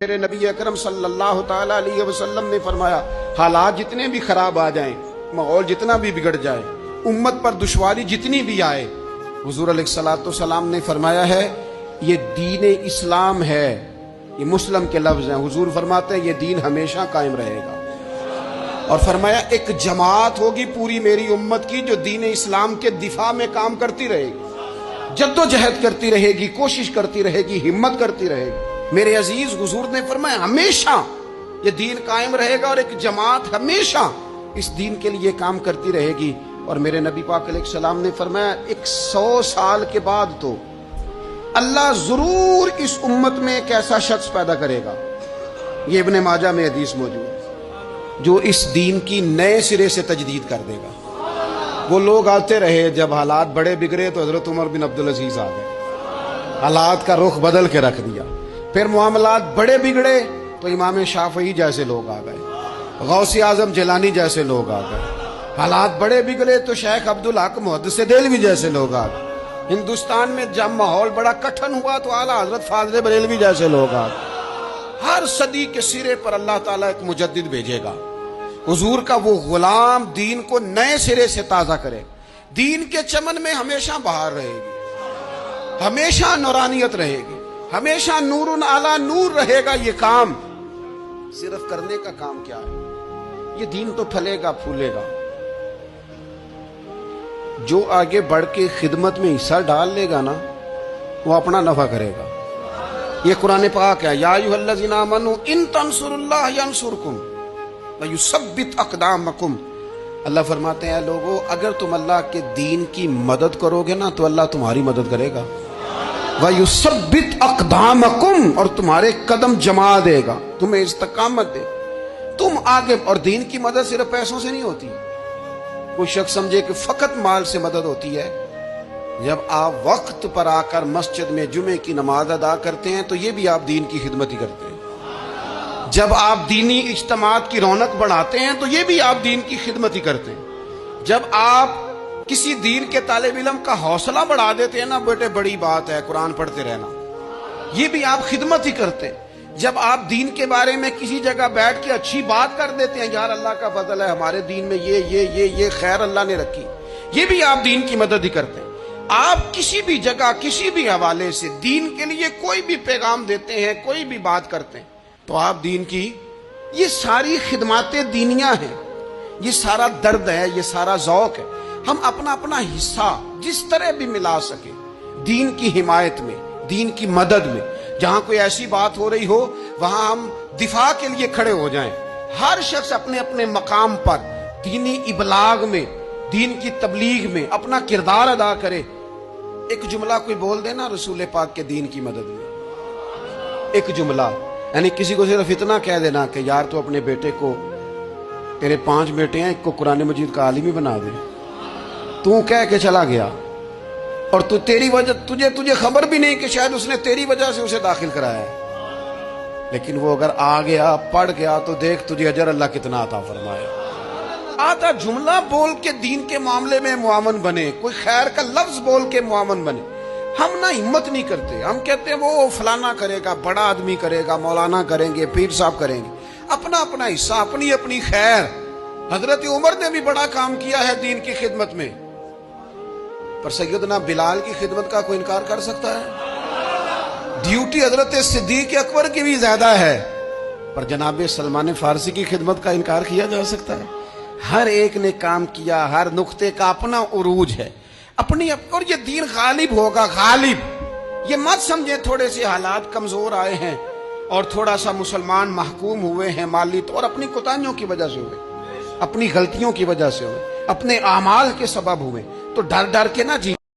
میرے نبی اکرم صلی اللہ تعالی علیہ وسلم نے فرمایا حالات جتنے بھی خراب آ جائیں، ماحول جتنا بھی بگڑ جائے، امت پر دشواری جتنی بھی آئے، حضور علیہ الصلوۃ والسلام نے فرمایا ہے یہ دین اسلام ہے، یہ مسلم کے لفظ ہیں، حضور فرماتے ہیں یہ دین ہمیشہ قائم رہے گا۔ اور فرمایا ایک جماعت ہوگی پوری میری امت کی جو دین اسلام کے دفاع میں کام کرتی رہے گی، جد و جہد کرتی رہے گی، کوشش کرتی رہے گی، ہمت کرتی رہے گی۔ میرے عزیز حضور نے فرمایا ہمیشہ یہ دین قائم رہے گا اور ایک جماعت ہمیشہ اس دین کے لیے کام کرتی رہے گی۔ اور میرے نبی پاک علیہ السلام نے فرمایا 100 سال کے بعد تو اللہ ضرور اس امت میں ایک ایسا شخص پیدا کرے گا، یہ ابن ماجہ میں حدیث موجود ہے، جو اس دین کی نئے سرے سے تجدید کر دے گا۔ وہ لوگ آتے رہے، جب حالات بڑے بگڑے تو حضرت عمر بن عبدالعزیز آ گئے، حالات کا رخ بدل کے رکھ دیا۔ پھر معاملات بڑے بگڑے تو امام شافعی جیسے لوگ آ گئے، غوث اعظم جیلانی جیسے لوگ آ گئے۔ حالات بڑے بگڑے تو شیخ عبدالحق محدث دہلوی جیسے لوگ آ گئے۔ ہندوستان میں جب ماحول بڑا کٹھن ہوا تو اعلیٰ حضرت فاضل بریلوی جیسے لوگ آ گئے۔ ہر صدی کے سرے پر اللہ تعالیٰ ایک مجدد بھیجے گا، حضور کا وہ غلام دین کو نئے سرے سے تازہ کرے۔ دین کے چمن میں ہمیشہ بہار رہے گی، ہمیشہ نورانیت رہے گی، ہمیشہ نور اعلیٰ نور رہے گا۔ یہ کام صرف کرنے کا کام کیا ہے؟ یہ دین تو پھلے گا پھولے گا۔ جو آگے بڑھ کے خدمت میں حصہ ڈال لے گا نا، وہ اپنا نفع کرے گا۔ یہ قرآن پاک ہے، یا ایھا الذین آمنوا ان تنصروا اللہ ینصرکم ویثبت اقدامکم۔ اللہ فرماتے ہیں اے لوگو اگر تم اللہ کے دین کی مدد کرو گے نا تو اللہ تمہاری مدد کرے گا۔ وَيُثَبِّتْ أَقْدَامَكُمْ، اور تمہارے قدم جما دے گا، تمہیں استقامت دے۔ تم آگے، اور دین کی مدد صرف پیسوں سے نہیں ہوتی۔ کوئی شخص سمجھے کہ فقط مال سے مدد ہوتی ہے، جب آپ وقت پر آ کر مسجد میں جمعے کی نماز ادا کرتے ہیں تو یہ بھی آپ دین کی خدمت ہی کرتے ہیں۔ جب آپ دینی اجتماعات کی رونق بڑھاتے ہیں تو یہ بھی آپ دین کی خدمت ہی کرتے ہیں۔ جب آپ کسی دین کے طالب علم کا حوصلہ بڑھا دیتے ہیں نا، بیٹے بڑی بات ہے قرآن پڑھتے رہنا، یہ بھی آپ خدمت ہی کرتے ہیں۔ جب آپ دین کے بارے میں کسی جگہ بیٹھ کے اچھی بات کر دیتے ہیں، یار اللہ کا فضل ہے ہمارے دین میں یہ خیر اللہ نے رکھی، یہ بھی آپ دین کی مدد ہی کرتے ہیں۔ آپ کسی بھی جگہ کسی بھی حوالے سے دین کے لیے کوئی بھی پیغام دیتے ہیں، کوئی بھی بات کرتے ہیں تو آپ دین کی، یہ ساری خدمات دینیاں ہیں، یہ سارا درد ہے، یہ سارا ذوق ہے۔ ہم اپنا اپنا حصہ جس طرح بھی ملا سکے دین کی حمایت میں، دین کی مدد میں۔ جہاں کوئی ایسی بات ہو رہی ہو وہاں ہم دفاع کے لیے کھڑے ہو جائیں۔ ہر شخص اپنے اپنے مقام پر دینی ابلاغ میں، دین کی تبلیغ میں اپنا کردار ادا کرے۔ ایک جملہ کوئی بول دے نا رسول پاک کے دین کی مدد میں، ایک جملہ، یعنی کسی کو صرف اتنا کہہ دینا کہ یار تو اپنے بیٹے کو، تیرے 5 بیٹے ہیں، ایک کو قرآن مجید کا عالم ہی بنا دے۔ تو کہہ کے چلا گیا اور تیری وجہ تجھے خبر بھی نہیں کہ شاید اس نے تیری وجہ سے اسے داخل کرایا ہے، لیکن وہ اگر آ گیا پڑھ گیا تو دیکھ تجھے اجر اللہ کتنا عطا فرمائے۔ آتا جملہ بول کے دین کے معاملے میں معاون بنے، کوئی خیر کا لفظ بول کے معاون بنے۔ ہم نہ ہمت نہیں کرتے، ہم کہتے ہیں وہ فلانا کرے گا، بڑا آدمی کرے گا، مولانا کریں گے، پیر صاحب کریں گے۔ اپنا اپنا حصہ، اپنی اپنی خیر۔ حضرت عمر نے بھی بڑا کام کیا ہے دین کی خدمت میں، پر سیدنا بلال کی خدمت کا کوئی انکار کر سکتا ہے؟ ڈیوٹی حضرت صدیق اکبر کی بھی زیادہ ہے، پر جناب سلمان فارسی کی خدمت کا انکار کیا جا سکتا ہے؟ ہر ایک نے کام کیا، ہر نقطے کا اپنا عروج ہے، اپنی، اور یہ دین غالب ہوگا، غالب۔ یہ مت سمجھیں تھوڑے سے حالات کمزور آئے ہیں اور تھوڑا سا مسلمان محکوم ہوئے ہیں مالی طور، اپنی کوتاہیوں کی وجہ سے ہوئے، اپنی غلطیوں کی وجہ سے ہوئے، اپنے اعمال کے سبب ہوئے، تو ڈر ڈر کے نہ جی